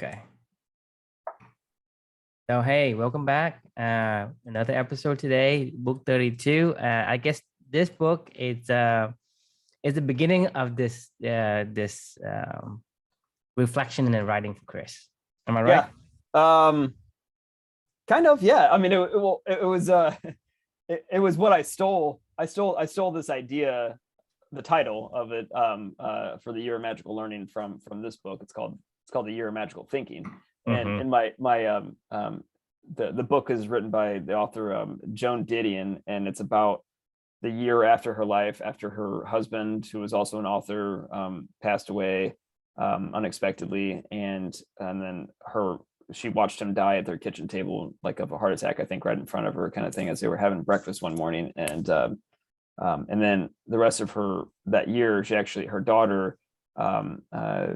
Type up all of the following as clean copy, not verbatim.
Okay. So hey, welcome back. Another episode today, book 32. I guess this book is the beginning of this reflection and writing for Chris. Am I right? Yeah. Um, Kind of, yeah. I mean, it was it was what I stole. I stole this idea, the title of it, for the Year of Magical Learning from this book. It's called the Year of Magical Thinking. And Mm-hmm. in my the book is written by the author Joan Didion, and it's about the year after her life, after her husband, who was also an author, passed away unexpectedly, and then she watched him die at their kitchen table, like of a heart attack, I think, right in front of her, kind of thing, as they were having breakfast one morning. And then the rest of her that year, her daughter, um, uh,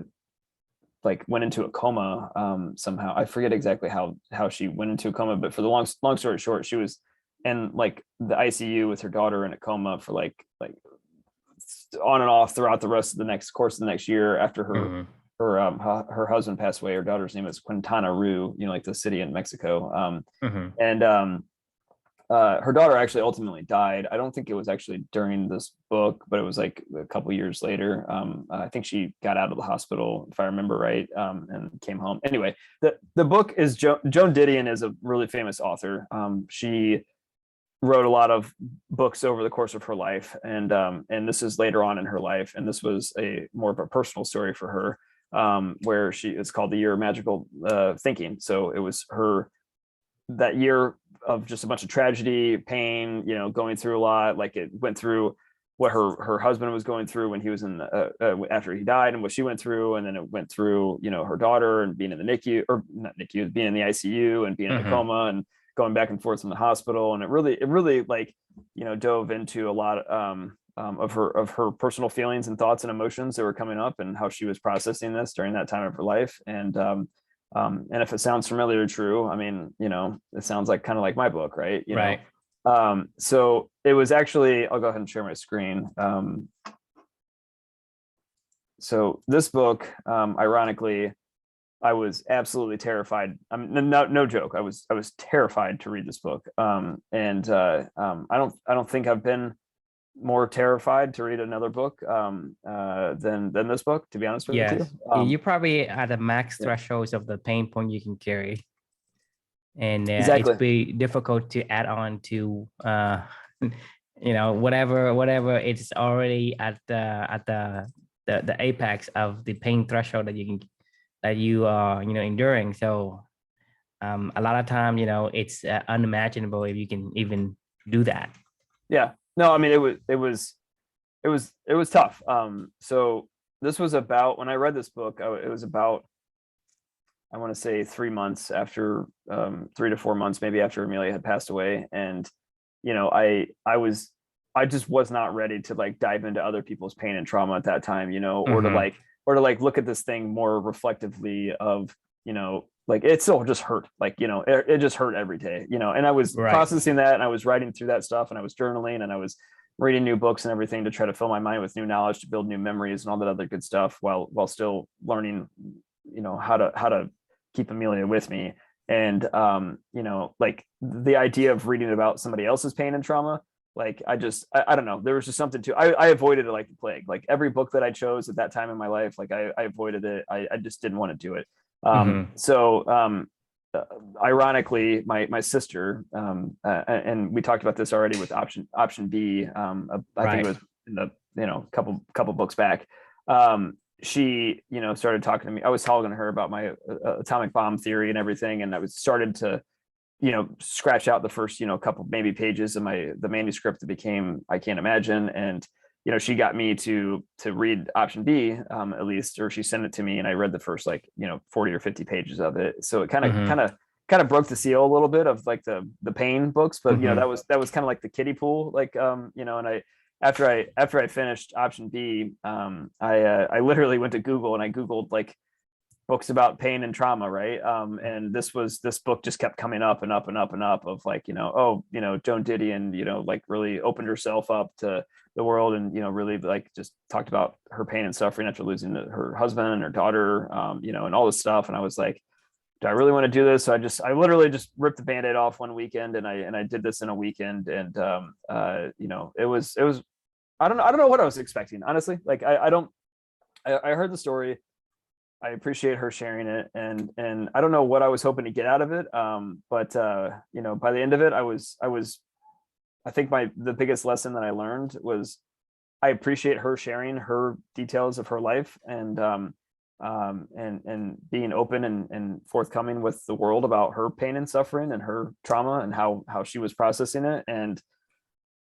like went into a coma somehow. I forget exactly how she went into a coma, but for the long story short, she was in like the ICU with her daughter in a coma for like on and off throughout the rest of the next course of the next year after Mm-hmm. her husband passed away. Her daughter's name is Quintana Roo, like the city in Mexico. Mm-hmm. And Her daughter actually ultimately died. I don't think it was actually during this book, but it was like a couple years later. I think she got out of the hospital, if I remember right, and came home. Anyway, the book is Joan Didion is a really famous author. She wrote a lot of books over the course of her life, and this is later on in her life, and this was a more of a personal story for her, where it's called the Year of Magical Thinking. So it was her that year of just a bunch of tragedy, pain, going through a lot. Like, it went through what her husband was going through when he was after he died, and what she went through, and then it went through her daughter and being in the NICU, or not NICU, being in the ICU and being in a Mm-hmm. coma and going back and forth in the hospital. And it really like dove into a lot of her personal feelings and thoughts and emotions that were coming up, and how she was processing this during that time of her life. And if it sounds familiar or true, I mean, it sounds like kind of like my book, right? Right. So it was actually, I'll go ahead and share my screen. So this book, ironically, I was absolutely terrified. I mean, no joke. I was terrified to read this book. I don't think I've been more terrified to read another book than this book, to be honest with you. Yes. You probably at the max Yeah, thresholds of the pain point you can carry, and it's exactly. be difficult to add on to whatever it's already at the apex of the pain threshold that you are enduring. So a lot of time it's unimaginable if you can even do that. Yeah. No, I mean, it was tough. So this was about, when I read this book, it was about, I want to say 3 months after, 3 to 4 months maybe, after Amelia had passed away. And I just was not ready to like dive into other people's pain and trauma at that time, or to Mm-hmm. like look at this thing more reflectively of, like, it still just hurt, like, it just hurt every day, and I was Right. processing that, and I was writing through that stuff, and I was journaling, and I was reading new books and everything to try to fill my mind with new knowledge, to build new memories and all that other good stuff, while still learning, how to keep Amelia with me. And like, the idea of reading about somebody else's pain and trauma, like, I don't know, there was just something to, I avoided it like the plague. Like, every book that I chose at that time in my life, like, I avoided it. I just didn't want to do it. Mm-hmm. So ironically, my sister, and we talked about this already with option B, I think it Right. was in the couple books back. She started talking to me. I was talking to her about my atomic bomb theory and everything, and I was started to scratch out the first couple maybe pages of the manuscript that became I Can't Imagine. And she got me to read option B, at least, or she sent it to me, and I read the first, like, 40 or 50 pages of it. So it kind of Mm-hmm. kind of kind of broke the seal a little bit of like the pain books. But Mm-hmm. that was kind of like the kiddie pool, like, and after I finished option B, I literally went to Google, and I Googled, like, books about pain and trauma, right? And this book just kept coming up and up and up and up of like, oh, Joan Didion, like really opened herself up to the world, and really like just talked about her pain and suffering after losing her husband and her daughter, and all this stuff. And I was like, do I really want to do this? So I literally just ripped the Band-Aid off one weekend, and I did this in a weekend. And it was I don't know what I was expecting, honestly. Like I heard the story. I appreciate her sharing it, and I don't know what I was hoping to get out of it. But by the end of it, I think the biggest lesson that I learned was I appreciate her sharing her details of her life, and being open and forthcoming with the world about her pain and suffering and her trauma and how she was processing it. And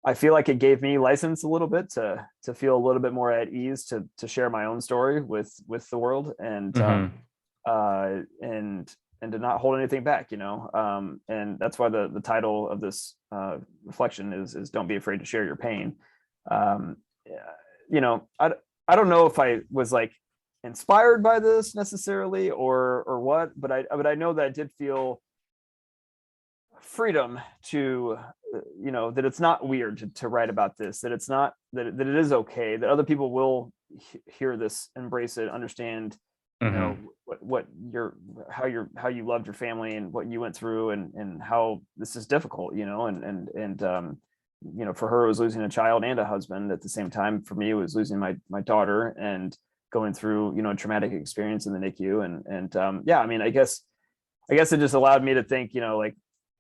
I feel like it gave me license a little bit to feel a little bit more at ease to share my own story with the world, and and to not hold anything back, and that's why the title of this reflection is "Don't be afraid to share your pain." um I don't know if I was like inspired by this necessarily or what, but I know that I did feel freedom to that it's not weird to write about this, that it's not that it is okay, that other people will hear this, embrace it, understand what how you loved your family and what you went through, and how this is difficult, and for her it was losing a child and a husband at the same time. For me it was losing my daughter and going through a traumatic experience in the NICU. And yeah, I mean, I guess it just allowed me to think, like,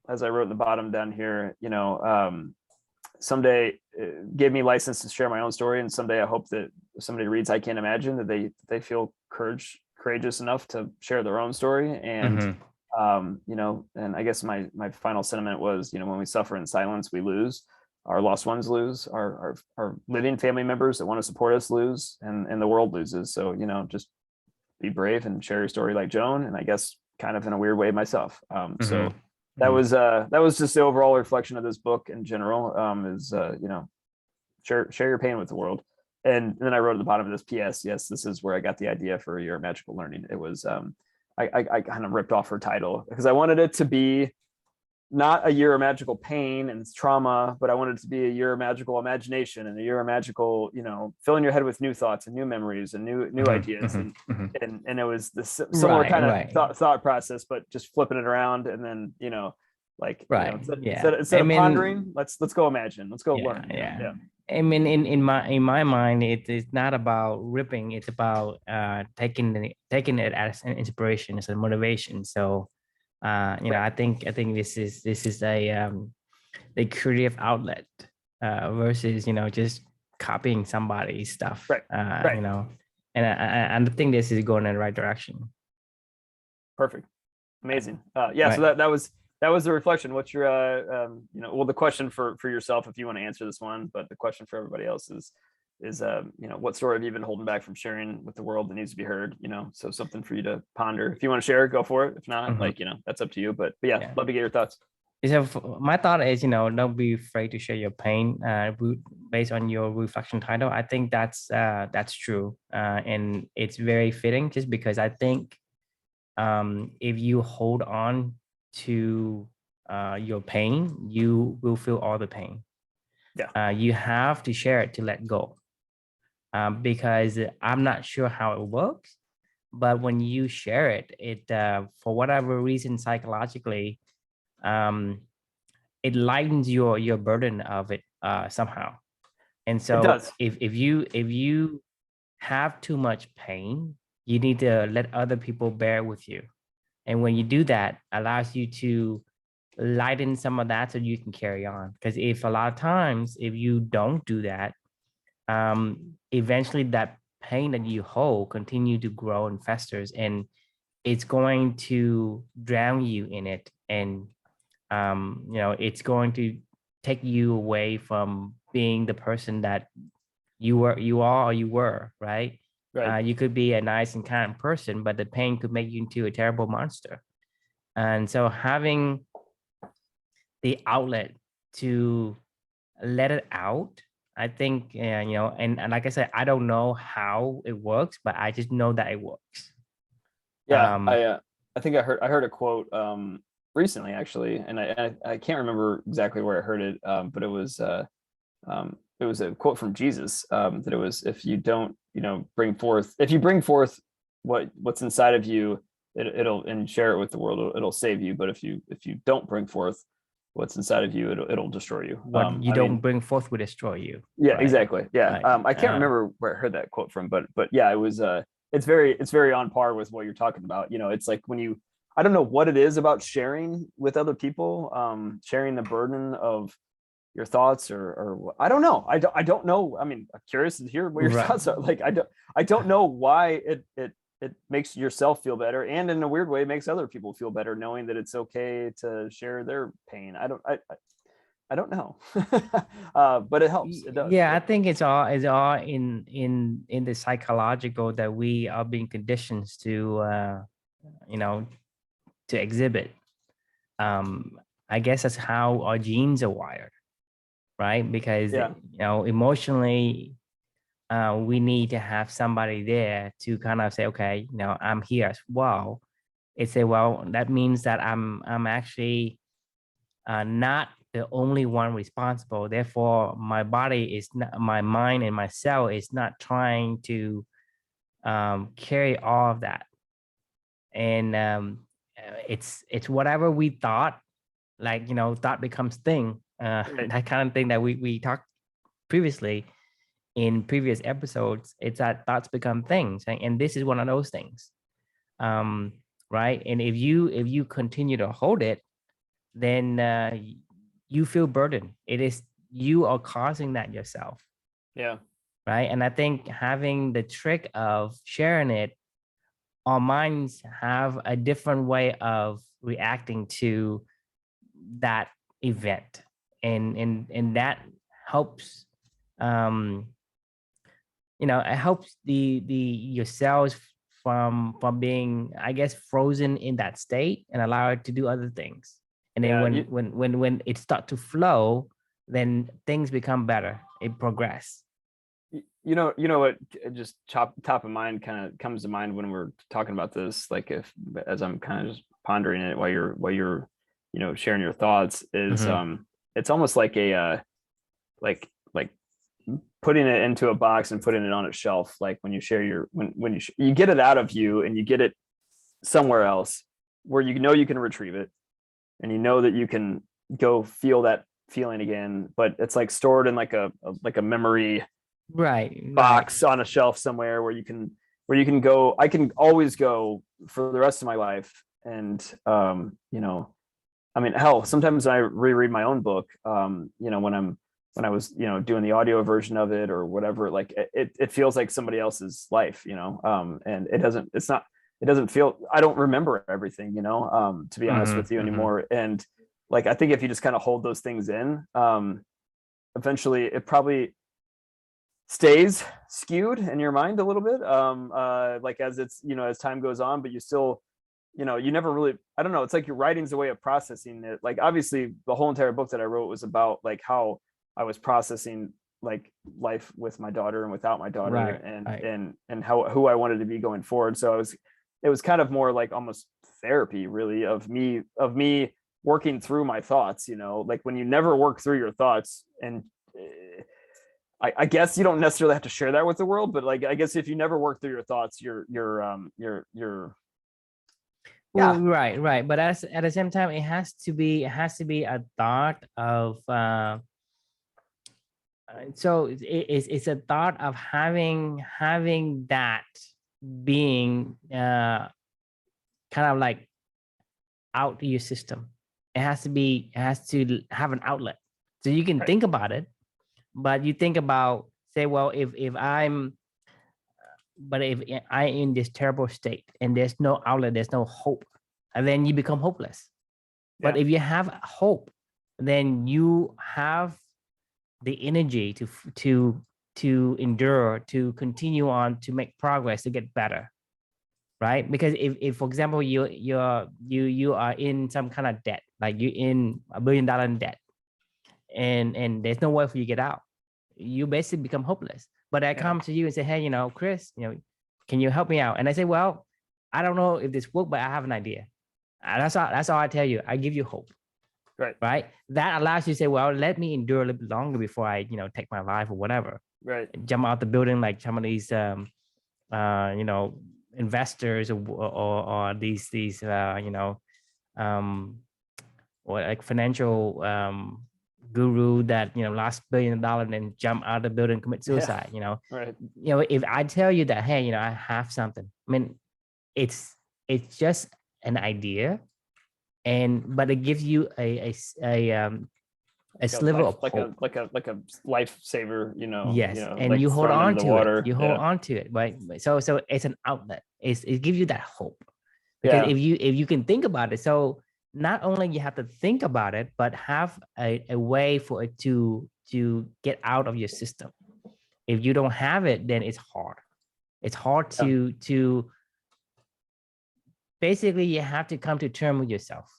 as I wrote in the bottom down here, someday gave me license to share my own story. And someday I hope that if somebody reads I Can't Imagine, that they feel courageous enough to share their own story. And, and I guess my final sentiment was, when we suffer in silence, we lose. Our lost ones lose, our living family members that want to support us lose, and the world loses. So, just be brave and share your story like Joan, and I guess kind of in a weird way myself. So that was just the overall reflection of this book in general, is share your pain with the world. And then I wrote at the bottom of this, PS, yes, this is where I got the idea for Your Magical Learning. It was I kind of ripped off her title because I wanted it to be not a year of magical pain and trauma, but I wanted it to be a year of magical imagination and a year of magical, filling your head with new thoughts and new memories and new ideas. And it was this similar kind of thought process, but just flipping it around. And then, instead of pondering, let's go imagine, let's go learn. Yeah. I mean, in my mind, it is not about ripping. It's about taking it as an inspiration, as a motivation. So, I think this is a creative outlet versus just copying somebody's stuff. And I think this is going in the right direction. Perfect, amazing. So that was the reflection. What's your well, the question for yourself, if you want to answer this one, but the question for everybody else is what story have you been holding back from sharing with the world that needs to be heard? So something for you to ponder. If you want to share, go for it. If not, that's up to you. But yeah, love to get your thoughts. So my thought is, don't be afraid to share your pain. Based on your reflection title, I think that's true, and it's very fitting. Just because I think, if you hold on to your pain, you will feel all the pain. Yeah. You have to share it to let go. Because I'm not sure how it works, but when you share it for whatever reason, psychologically, it lightens your burden of it somehow. And so if you have too much pain, you need to let other people bear with you. And when you do that, allows you to lighten some of that so you can carry on. Because if a lot of times, if you don't do that, eventually that pain that you hold continue to grow and festers, and it's going to drown you in it. And it's going to take you away from being the person that you were, right? You could be a nice and kind person, but the pain could make you into a terrible monster. And so having the outlet to let it out, I think, and like I said, I don't know how it works, but I just know that it works. Yeah, I think I heard a quote recently actually, and I can't remember exactly where I heard it, but it was a quote from Jesus, that it was, if you don't, if you bring forth what's inside of you, it'll and share it with the world, it'll save you. But if you don't bring forth what's inside of you, it'll destroy you. What you I don't mean, bring forth will destroy you. yeah, Right. exactly. Yeah. Right. I can't remember where I heard that quote from, but yeah, it was it's very on par with what you're talking about. It's like when you, I don't know what it is about sharing with other people, sharing the burden of your thoughts, or I don't know. I don't know. I mean, I'm curious to hear what your Right. thoughts are. Like I don't know why it makes yourself feel better, and in a weird way, it makes other people feel better knowing that it's okay to share their pain. I don't know. But it helps. It does. Yeah, I think it's all in the psychological that we are being conditioned to you know to exhibit. I guess that's how our genes are wired, right? Because Yeah. emotionally, we need to have somebody there to kind of say, okay, I'm here as well. It's a, well, that means that I'm actually not the only one responsible. Therefore, my body is not, my mind and my cell is not trying to carry all of that. And it's whatever we thought, like thought becomes thing. Right. That kind of thing that we talked previously in previous episodes. It's that thoughts become things, and this is one of those things. Um, right. And if you continue to hold it, then you feel burdened. It is you are causing that yourself, Yeah. right? And I think having the trick of sharing it, our minds have a different way of reacting to that event, and that helps. Um, it helps the your cells from being, I guess, frozen in that state and allow it to do other things. And then Yeah. when it start to flow, then things become better. It progress. You know what, just top of mind kind of comes to mind when we're talking about this, like, if as I'm kind of just pondering it while you're sharing your thoughts, is Hmm. it's almost like a like putting it into a box and putting it on a shelf. Like when you share when you get it out of you and you get it somewhere else where you can retrieve it, and that you can go feel that feeling again, but it's like stored in like a memory Right, right. box on a shelf somewhere where you can go. I can always go for the rest of my life. And I mean, hell, sometimes I reread my own book, when I was doing the audio version of it or whatever. Like it feels like somebody else's life, and it doesn't feel, I don't remember everything, to be honest Hmm. with you Hmm. anymore. And like, I think if you just kind of hold those things in, eventually it probably stays skewed in your mind a little bit, like as it's as time goes on, but you still, you never really, I don't know, it's like your writing's a way of processing it. Like obviously the whole entire book that I wrote was about like how I was processing like life with my daughter and without my daughter, Right, and right. how who I wanted to be going forward. So it was kind of more like almost therapy really, of me working through my thoughts, like when you never work through your thoughts. And I guess you don't necessarily have to share that with the world, but like I guess if you never work through your thoughts, you're Well, yeah. right, right. But at the same time, it has to be a thought of so it's a thought of having that being kind of like out your system. It has to have an outlet. So you can Right. think about it, but you think about, say, well, if I'm but if I in this terrible state and there's no outlet, there's no hope, and then you become hopeless. But Yeah. if you have hope, then you have the energy to endure, to continue on, to make progress, to get better, right? Because if for example you are in some kind of debt, like you're in $1 billion in debt, and there's no way for you to get out, you basically become hopeless. But I Yeah. come to you and say, hey, Chris, can you help me out? And I say, well, I don't know if this work, but I have an idea. That's all I tell you. I give you hope. Right. Right. That allows you to say, well, let me endure a little bit longer before I, take my life or whatever. Right. Jump out the building like some of these, investors or these, or like financial guru that lost $1 billion and then jump out of the building, commit suicide. Right. If I tell you that, hey, I have something. I mean, it's just an idea, but it gives you a sliver of hope. Like a lifesaver, Yes, and like you hold thrown on into the to water. it. You hold on to it, right? So it's an outlet. It gives you that hope, because Yeah. if you can think about it, so not only you have to think about it, but have a way for it to get out of your system. If you don't have it, then it's hard. It's hard to basically, you have to come to terms with yourself.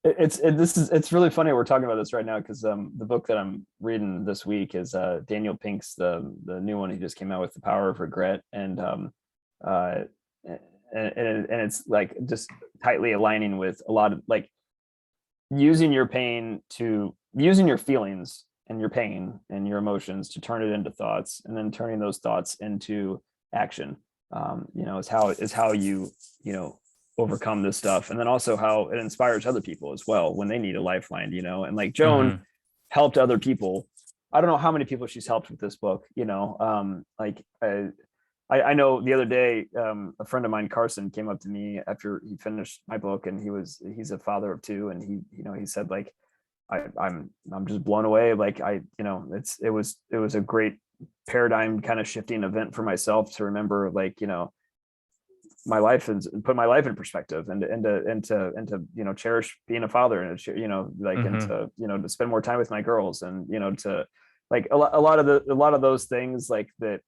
It's really funny we're talking about this right now, because the book that I'm reading this week is Daniel Pink's the new one he just came out with, The Power of Regret, and it's like just tightly aligning with a lot of like using your feelings and your pain and your emotions to turn it into thoughts, and then turning those thoughts into action. Is how you overcome this stuff, and then also how it inspires other people as well when they need a lifeline, and like Joan helped other people. I don't know how many people she's helped with this book, I know the other day, a friend of mine, Carson, came up to me after he finished my book, and he's a father of two, and he said, like, I'm just blown away. Like, it was a great paradigm kind of shifting event for myself to remember, like, my life, and put my life in perspective, and to cherish being a father, and and to spend more time with my girls, and to like a lot of those things, like that.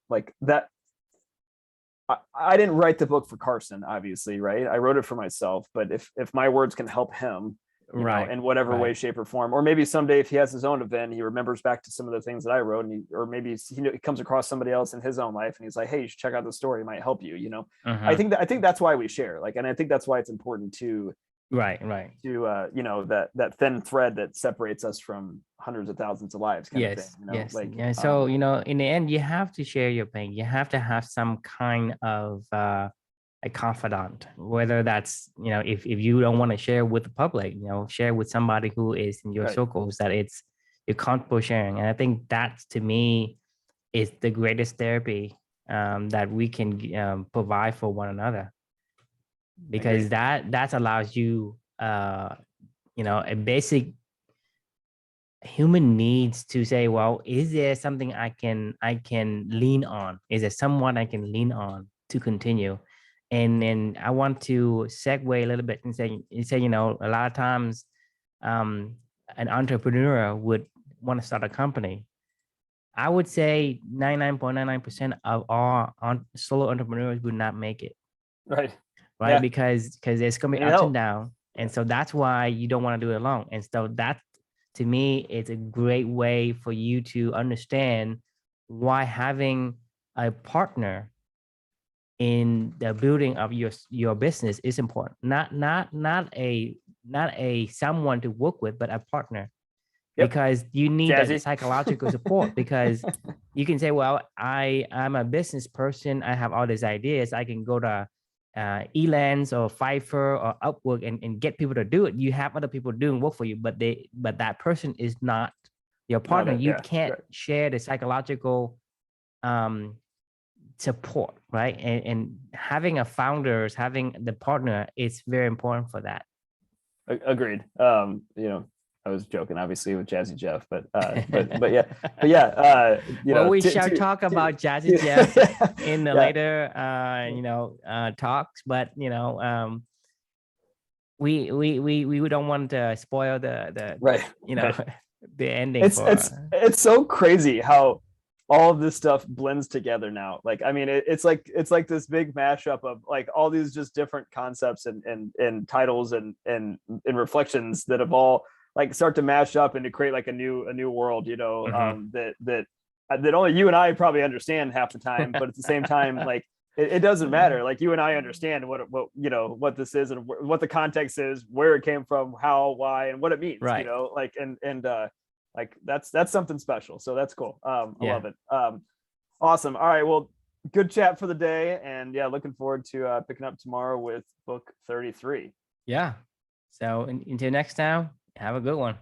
I didn't write the book for Carson, obviously, right? I wrote it for myself, but if my words can help him, in whatever way, shape, or form, or maybe someday if he has his own event, he remembers back to some of the things that I wrote, or maybe he comes across somebody else in his own life, and he's like, hey, you should check out the story, it might help you. I think that's why we share, like, and I think that's why it's important to that thin thread that separates us from hundreds of thousands of lives kind of thing. So in the end, you have to share your pain. You have to have some kind of a confidant, whether that's if you don't want to share with the public, share with somebody who is in your circles, that you're comfortable sharing. And I think that, to me, is the greatest therapy that we can provide for one another, because that allows you a basic human needs to say, well, is there something I can lean on? Is there someone I can lean on to continue? And I want to segue a little bit and say, a lot of times an entrepreneur would want to start a company. I would say 99.99% of all solo entrepreneurs would not make it. Right. Yeah. Because there's going to be ups and downs. And so that's why you don't want to do it alone. And so that, to me, it's a great way for you to understand why having a partner in the building of your business is important. Not a someone to work with, but a partner. Yep. Because you need that psychological support, because you can say, well, I'm a business person, I have all these ideas, I can go to Elance or Fiverr or Upwork and get people to do it. You have other people doing work for you, but that person is not your partner. You can't share the psychological support, right? And having having the partner is very important for that. Agreed. I was joking, obviously, with Jazzy Jeff, but yeah. Well, we shall talk about Jazzy Jeff in the later, talks. But we don't want to spoil the the ending. It's so crazy how all of this stuff blends together now. Like, I mean, it's like this big mashup of like all these just different concepts and titles and reflections that have all like start to mash up and to create like a new world, that only you and I probably understand half the time, but at the same time, like it doesn't matter. Like you and I understand what what this is and what the context is, where it came from, how, why, and what it means. Right. Like and like that's something special. So that's cool. I love it. Awesome. All right. Well, good chat for the day, and yeah, looking forward to picking up tomorrow with book 33. Yeah. So until next time, have a good one.